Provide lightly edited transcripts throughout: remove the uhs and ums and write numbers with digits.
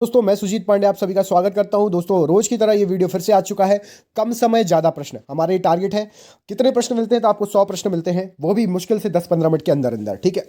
दोस्तों मैं सुजीत पांडे आप सभी का स्वागत करता हूं। दोस्तों रोज की तरह ये वीडियो फिर से आ चुका है। कम समय ज्यादा प्रश्न हमारा ये टारगेट है। कितने प्रश्न मिलते हैं तो आपको 100 प्रश्न मिलते हैं, वो भी मुश्किल से 10-15 मिनट के अंदर अंदर। ठीक है,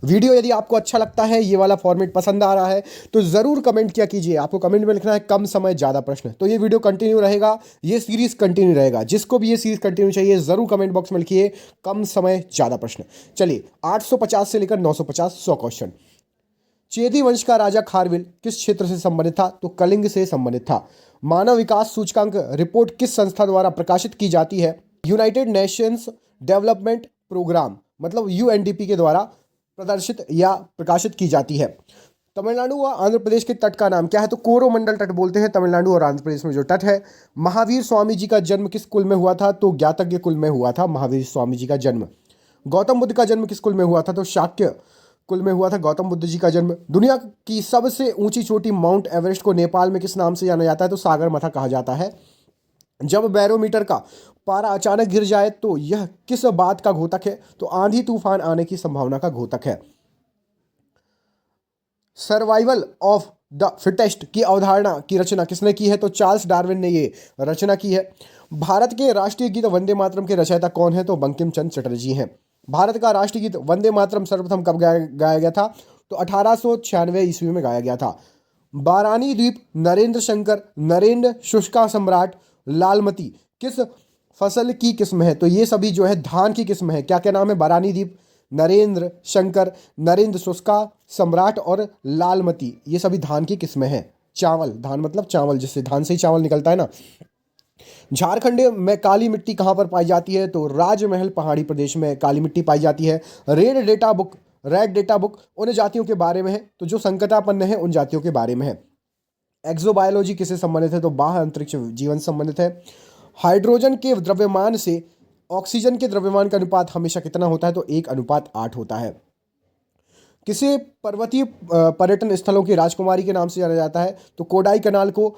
वीडियो यदि आपको अच्छा लगता है, ये वाला फॉर्मेट पसंद आ रहा है तो जरूर कमेंट किया कीजिए। आपको कमेंट में लिखना है कम समय ज्यादा प्रश्न, तो ये वीडियो कंटिन्यू रहेगा, ये सीरीज कंटिन्यू रहेगा। जिसको भी ये सीरीज कंटिन्यू चाहिए जरूर कमेंट बॉक्स में लिखिए कम समय ज्यादा प्रश्न। चलिए 850 से लेकर 950 100 क्वेश्चन। चेदी वंश का राजा खारविल किस क्षेत्र से संबंधित था? तो कलिंग से संबंधित था। मानव विकास सूचकांक रिपोर्ट किस संस्था द्वारा प्रकाशित की जाती है? यूनाइटेड नेशंस डेवलपमेंट प्रोग्राम मतलब यूएनडीपी के द्वारा प्रदर्शित या प्रकाशित की जाती है। तमिलनाडु व आंध्र प्रदेश के तट का नाम क्या है? तो कोरोमंडल तट बोलते हैं तमिलनाडु और आंध्र प्रदेश में जो तट है। महावीर स्वामी जी का जन्म किस कुल में हुआ था? तो ज्ञातज्ञ कुल में हुआ था महावीर स्वामी जी का जन्म। गौतम बुद्ध का जन्म किस कुल में हुआ था? तो शाक्य कुल में हुआ था गौतम बुद्ध जी का जन्म। दुनिया की सबसे ऊंची चोटी माउंट एवरेस्ट को नेपाल में किस नाम से जाना जाता है? तो सागर माथा कहा जाता है। जब बैरोमीटर का पारा अचानक गिर जाए तो यह किस बात का घोतक है? तो आंधी तूफान आने की संभावना का घोतक है। सर्वाइवल ऑफ द फिटेस्ट की अवधारणा की रचना किसने की है? तो चार्ल्स डार्विन ने ये रचना की है। भारत के राष्ट्रीय गीत वंदे मातरम के रचयिता कौन है? तो बंकिम चंद्र चटर्जी हैं। भारत का राष्ट्रीय गीत वंदे मातरम सर्वप्रथम कब गाया गया था? तो 1896 ईस्वी में गाया गया था। बारानी द्वीप, नरेंद्र शंकर, नरेंद्र शुष्का सम्राट, लालमती किस फसल की किस्म है? तो ये सभी जो है धान की किस्म है। क्या क्या नाम है? बारानी द्वीप, नरेंद्र शंकर, नरेंद्र शुष्का सम्राट और लालमती, ये सभी धान की किस्में हैं। चावल, धान मतलब चावल, जिससे धान से ही चावल निकलता है ना। झारखंड में काली मिट्टी कहाँ पर पाई जाती है? तो राजमहल पहाड़ी प्रदेश में काली मिट्टी पाई जाती है। रेड डेटा बुक उन जातियों के बारे में है तो जो संकटापन्न है उन जातियों के बारे में है। एक्सोबायोलॉजी किससे संबंधित है? तो बाह्य अंतरिक्ष जीवन से संबंधित है। हाइड्रोजन के द्रव्यमान से ऑक्सीजन के द्रव्यमान का अनुपात हमेशा कितना होता है? तो 1:8 होता है। किसे पर्वतीय पर्यटन स्थलों की राजकुमारी के नाम से जाना जाता है? तो कोडाई कनाल को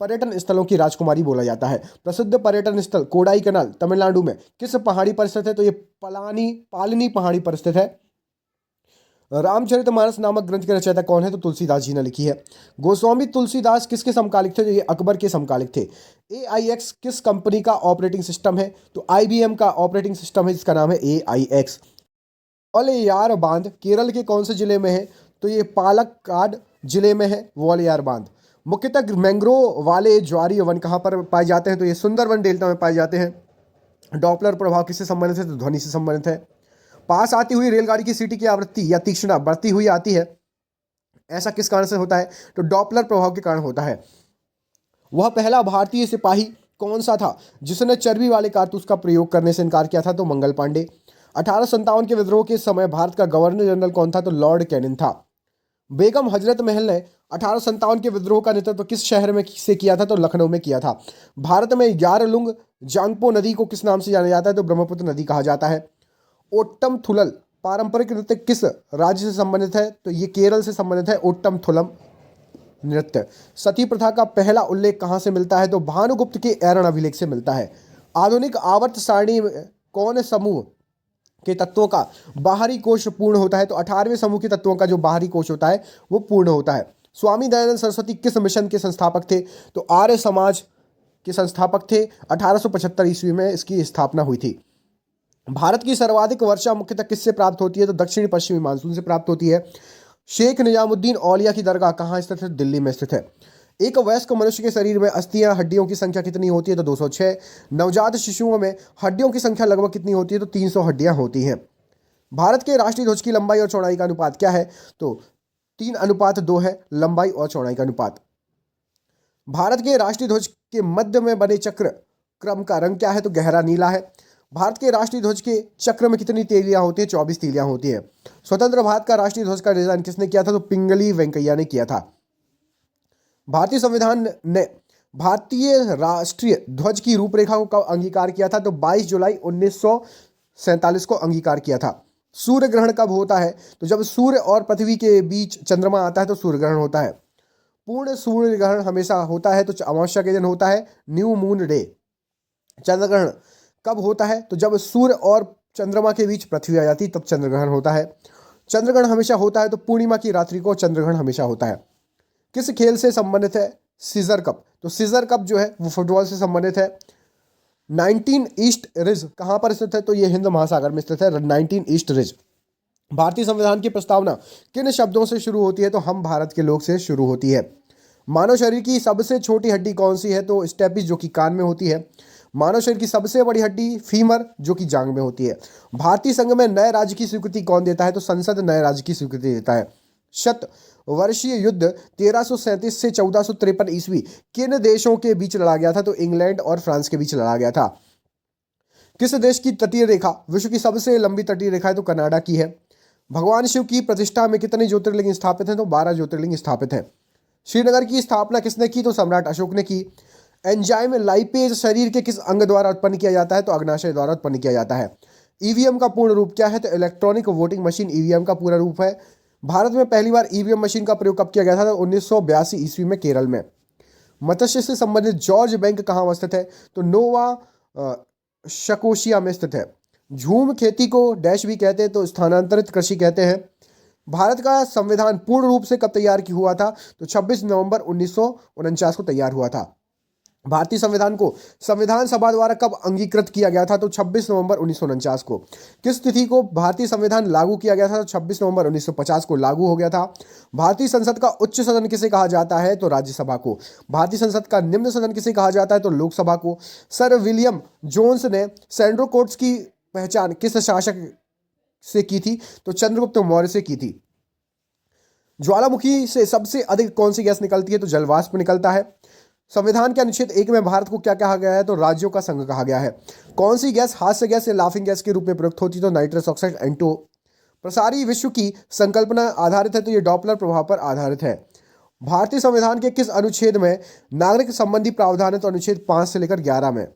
पर्यटन स्थलों की राजकुमारी बोला जाता है। प्रसिद्ध पर्यटन स्थल कोडाई कनाल तमिलनाडु में किस पहाड़ी पर स्थित है? तो ये पालनी पहाड़ी पर स्थित है। रामचरितमानस नामक ग्रंथ के रचयिता कौन है? तो तुलसीदास जी ने लिखी है। गोस्वामी तुलसीदास किसके समकालिक थे? तो ये अकबर के समकालिक थे। AIX किस कंपनी का ऑपरेटिंग सिस्टम है? तो IBM का ऑपरेटिंग सिस्टम है जिसका नाम है AIX। वॉलयार बांध केरल के कौन से जिले में है? तो ये पालक्काड जिले में है वॉलयार बांध। मुख्यतः मैंग्रोव वाले ज्वारीय वन कहाँ पर पाए जाते हैं? तो ये सुंदरवन डेल्टा में पाए जाते हैं। डॉपलर प्रभाव किससे संबंधित है? तो ध्वनि से संबंधित है। पास आती हुई रेलगाड़ी की सीटी की आवृत्ति या तीक्ष्णता बढ़ती हुई आती है, ऐसा किस कारण से होता है? तो डॉपलर प्रभाव के कारण होता है। वह पहला भारतीय सिपाही कौन सा था जिसने चर्बी वाले कारतूस का प्रयोग करने से इनकार किया था? तो मंगल पांडे। 1857 के विद्रोह के समय भारत का गवर्नर जनरल कौन था? तो लॉर्ड कैनिंग था। बेगम हजरत महल ने 1857 के विद्रोह का नेतृत्व किस शहर में से किया था? तो लखनऊ में किया था। भारत में यारलुंग जांगपो नदी को किस नाम से जाना जाता है? तो ब्रह्मपुत्र नदी कहा जाता है। ओट्टम थुलल पारंपरिक नृत्य किस राज्य से संबंधित है? तो ये केरल से संबंधित है ओट्टम थुलम नृत्य। सती प्रथा का पहला उल्लेख कहाँ से मिलता है? तो भानुगुप्त के ऐरण अभिलेख से मिलता है। आधुनिक आवर्त सारणी में कौन समूह के तत्वों का बाहरी कोश पूर्ण होता है? तो 18वें समूह के तत्वों का जो बाहरी कोश होता है वो पूर्ण होता है। स्वामी दयानंद सरस्वती किस मिशन के संस्थापक थे? तो आर्य समाज के संस्थापक थे। 1875 ईस्वी में इसकी स्थापना हुई थी। भारत की सर्वाधिक वर्षा मुख्यतः किससे प्राप्त होती है? तो दक्षिणी पश्चिमी मानसून से प्राप्त होती है। शेख निजामुद्दीन औलिया की दरगाह कहाँ स्थित है? दिल्ली में स्थित है। एक वयस्क मनुष्य के शरीर में अस्थियां हड्डियों की संख्या कितनी होती है? तो 206। नवजात शिशुओं में हड्डियों की संख्या लगभग कितनी होती है? तो 300 हड्डियां होती हैं। भारत के राष्ट्रीय ध्वज की लंबाई और चौड़ाई का अनुपात क्या है? तो 3:2 है लंबाई और चौड़ाई का अनुपात। भारत के राष्ट्रीय ध्वज के मध्य में बने चक्र क्रम का रंग क्या है? तो गहरा नीला है। भारत के राष्ट्रीय ध्वज के चक्र में कितनी तीलियां होती है? 24 तीलियां होती है। स्वतंत्र भारत का राष्ट्रीय ध्वज का डिजाइन किसने किया था? तो पिंगली वेंकैया ने किया था। भारतीय संविधान ने भारतीय राष्ट्रीय ध्वज की रूपरेखा को कब अंगीकार किया था? तो 22 जुलाई 1947 को अंगीकार किया था। सूर्य ग्रहण कब होता है? तो जब सूर्य और पृथ्वी के बीच चंद्रमा आता है तो सूर्य ग्रहण होता है। पूर्ण सूर्य ग्रहण हमेशा होता है तो अमावस्या के दिन होता है, न्यू मून डे। चंद्र ग्रहण कब होता है? तो जब सूर्य और चंद्रमा के बीच पृथ्वी आ जाती तब चंद्र ग्रहण होता है। चंद्र ग्रहण हमेशा होता है तो पूर्णिमा की रात्रि को चंद्र ग्रहण हमेशा होता है। किस खेल से संबंधित है सीजर कप? तो सीजर कप जो है वो फुटबॉल से संबंधित है। 19 ईस्ट रिज कहाँ पर स्थित है? तो ये हिंद महासागर में स्थित है 19 ईस्ट रिज। भारतीय संविधान की प्रस्तावना किन शब्दों से शुरू होती है? तो हम भारत के लोग से शुरू होती है। मानव शरीर की सबसे छोटी हड्डी कौन सी है? तो स्टेपिस, जो कि कान में होती है। मानव शरीर की सबसे बड़ी हड्डी फीमर, जो कि जांग में होती है। भारतीय संघ में नए राज्य की स्वीकृति कौन देता है? तो संसद नए राज्य की स्वीकृति देता है। शत वर्षीय युद्ध 1337 से 1453 ईस्वी किन देशों के बीच लड़ा गया था? तो इंग्लैंड और फ्रांस के बीच लड़ा गया था। किस देश की तटीय रेखा विश्व की सबसे लंबी तटीय रेखा है? तो कनाडा की है। भगवान शिव की प्रतिष्ठा में कितने ज्योतिर्लिंग स्थापित हैं? तो 12 ज्योतिर्लिंग स्थापित हैं। श्रीनगर की स्थापना किसने की? तो सम्राट अशोक ने की। एंजाइम लाइपेज शरीर के किस अंग द्वारा उत्पन्न किया जाता है? तो अग्नाशय द्वारा उत्पन्न किया जाता है। ईवीएम का पूर्ण रूप क्या है? तो इलेक्ट्रॉनिक वोटिंग मशीन ईवीएम का पूरा रूप है। भारत में पहली बार ईवीएम मशीन का प्रयोग कब किया गया था? तो 1982 ईस्वी में केरल में। मत्स्य से संबंधित जॉर्ज बैंक कहाँ स्थित है? तो नोवा शकोशिया में स्थित है। झूम खेती को डैश भी कहते हैं, तो स्थानांतरित कृषि कहते हैं। भारत का संविधान पूर्ण रूप से कब तैयार हुआ था? तो 26 नवंबर 1949 को तैयार हुआ था। भारतीय संविधान को संविधान सभा द्वारा कब अंगीकृत किया गया था? तो 26 नवंबर 1949 को। किस तिथि को भारतीय संविधान लागू किया गया था? तो 26 नवंबर 1950 को लागू हो गया था। भारतीय संसद का उच्च सदन किसे कहा जाता है? तो राज्यसभा को। भारतीय संसद का निम्न सदन किसे कहा जाता है? तो लोकसभा को। सर विलियम जोन्स ने सैंड्रो कोर्ट्स की पहचान किस शासक से की थी? तो चंद्रगुप्त मौर्य से की थी। ज्वालामुखी से सबसे अधिक कौन सी गैस निकलती है? तो जलवाष्प निकलता है। संविधान के अनुच्छेद 1 में भारत को क्या कहा गया है? तो राज्यों का संघ कहा गया है। कौन सी गैस हास्य गैस या लाफिंग गैस के रूप में प्रयुक्त होती है? तो नाइट्रस ऑक्साइड N2O। प्रसारी विश्व की संकल्पना आधारित है? तो ये डॉपलर प्रभाव पर आधारित है। भारतीय संविधान के किस अनुच्छेद में नागरिक संबंधी प्रावधान है? तो अनुच्छेद 5 से लेकर 11 में।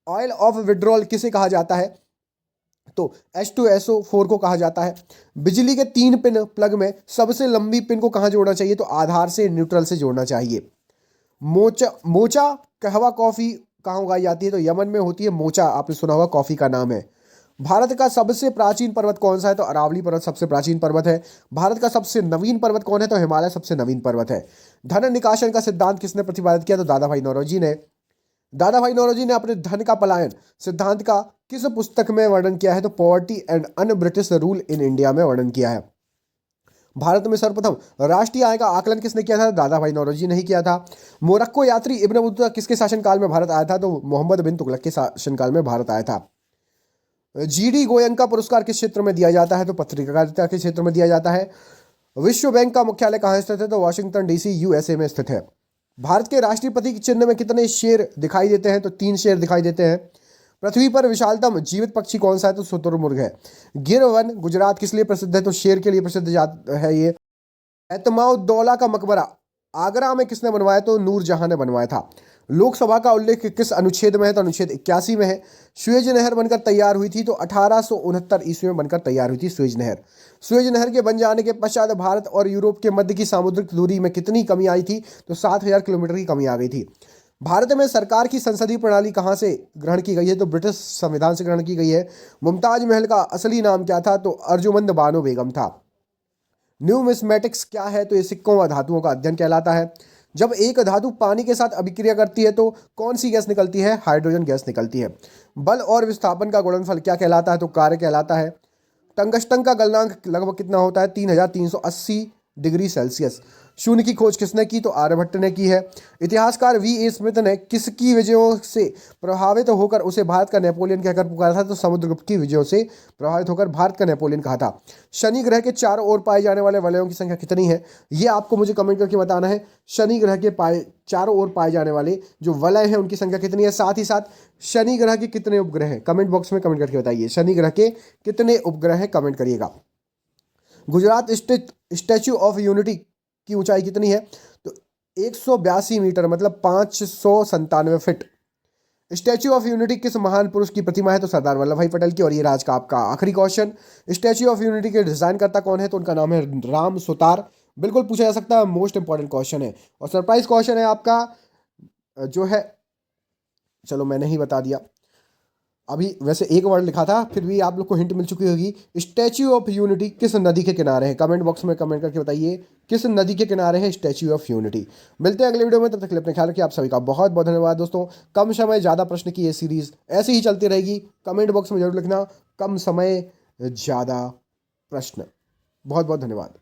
ऑयल ऑफ विड्रॉल किसे कहा जाता है? तो H2SO4 को कहा जाता है। बिजली के 3 पिन प्लग में सबसे लंबी पिन को कहाँ जोड़ना चाहिए? तो आधार से न्यूट्रल से जोड़ना चाहिए। मोचा कहवा कॉफी कहाँ उगाई जाती है? तो यमन में होती है। मोचा आपने सुना होगा, कॉफी का नाम है। भारत का सबसे प्राचीन पर्वत कौन सा है? तो अरावली पर्वत सबसे प्राचीन पर्वत है। भारत का सबसे नवीन पर्वत कौन है? तो हिमालय सबसे नवीन पर्वत है। धन निकासन का सिद्धांत किसने प्रतिपादित किया? तो दादा भाई नौरोजी ने। दादा भाई नौरोजी ने अपने धन का पलायन सिद्धांत का किस पुस्तक में वर्णन किया है? तो poverty and un British rule in India में वर्णन किया है। भारत में सर्वप्रथम राष्ट्रीय आय का आकलन किसने किया था? दादा भाई नौरोजी ने ही किया था। मोरक्को यात्री इब्न बतूता किसके शासनकाल में भारत आया था? तो मोहम्मद बिन तुगलक के शासनकाल में भारत आया था। GD गोयनका पुरस्कार किस क्षेत्र में दिया जाता है? तो पत्रकारिता के क्षेत्र में दिया जाता है। विश्व बैंक का मुख्यालय कहाँ स्थित है? तो वाशिंगटन DC USA में स्थित है। भारत के राष्ट्रपति चिन्ह में कितने शेर दिखाई देते हैं? तो 3 शेर दिखाई देते हैं। पृथ्वी पर विशालतम जीवित पक्षी कौन सा है? तो शुतुरमुर्ग है। गिर वन गुजरात किस लिए प्रसिद्ध है? तो शेर के लिए प्रसिद्ध है ये। एतमाउद्दौला का मकबरा आगरा में किसने बनवाया? तो नूरजहां ने बनवाया था। लोकसभा का उल्लेख किस अनुच्छेद में है? तो अनुच्छेद 81 में है। सुएज नहर बनकर तैयार हुई थी? तो 1869 ईस्वी में बनकर तैयार हुई थी सुएज नहर। सुएज नहर के बन जाने के पश्चात भारत और यूरोप के मध्य की सामुद्रिक दूरी में कितनी कमी आई थी? तो 7000 किलोमीटर की कमी आ गई थी। भारत में सरकार की संसदीय प्रणाली कहाँ से ग्रहण की गई है? तो ब्रिटिश संविधान से ग्रहण की गई है। मुमताज महल का असली नाम क्या था? तो अर्जुमंद बानो बेगम था। न्यूमिस्मेटिक्स क्या है? तो ये सिक्कों व धातुओं का अध्ययन कहलाता है। जब एक धातु पानी के साथ अभिक्रिया करती है तो कौन सी गैस निकलती है? हाइड्रोजन गैस निकलती है। बल और विस्थापन का गुणनफल क्या कहलाता है? तो कार्य कहलाता है। टंगस्टन का गलनांक लगभग कितना होता है? 3380 डिग्री सेल्सियस। शून्य की खोज किसने की? तो आर्यभट्ट ने की है। इतिहासकार V.A. स्मिथ ने किसकी विजयों से प्रभावित होकर उसे भारत का नेपोलियन कहकर पुकारा था? तो समुद्रगुप्त की विजयों से प्रभावित होकर भारत का नेपोलियन कहा था। शनि ग्रह के चारों ओर पाए जाने वाले वलयों की संख्या कितनी है? ये आपको मुझे कमेंट करके बताना है। शनि ग्रह के चारों ओर पाए जाने वाले जो वलय हैं उनकी संख्या कितनी है? साथ ही साथ शनि ग्रह के कितने उपग्रह हैं? कमेंट बॉक्स में कमेंट करके बताइए। शनि ग्रह के कितने उपग्रह हैं? कमेंट करिएगा। गुजरात स्थित स्टैच्यू ऑफ यूनिटी की ऊंचाई कितनी है? तो 182 मीटर, मतलब 597 फीट। स्टैच्यू ऑफ यूनिटी किस महान पुरुष की प्रतिमा है? तो सरदार वल्लभ भाई पटेल की। और ये आज का आपका आखिरी क्वेश्चन, स्टैच्यू ऑफ यूनिटी के डिजाइन करता कौन है? तो उनका नाम है राम सुतार। बिल्कुल पूछा जा सकता है, मोस्ट इंपॉर्टेंट क्वेश्चन है। और सरप्राइज क्वेश्चन है आपका जो है, चलो मैंने ही बता दिया। अभी वैसे एक वर्ड लिखा था, फिर भी आप लोग को हिंट मिल चुकी होगी। स्टैच्यू ऑफ यूनिटी किस नदी के किनारे है? कमेंट बॉक्स में कमेंट करके बताइए किस नदी के किनारे है स्टैच्यू ऑफ यूनिटी। मिलते हैं अगले वीडियो में, तब तक के लिए अपने ख्याल रखिए। आप सभी का बहुत बहुत धन्यवाद दोस्तों। कम समय ज़्यादा प्रश्न की ये सीरीज ऐसे ही चलती रहेगी। कमेंट बॉक्स में जरूर लिखना कम समय ज़्यादा प्रश्न। बहुत बहुत धन्यवाद।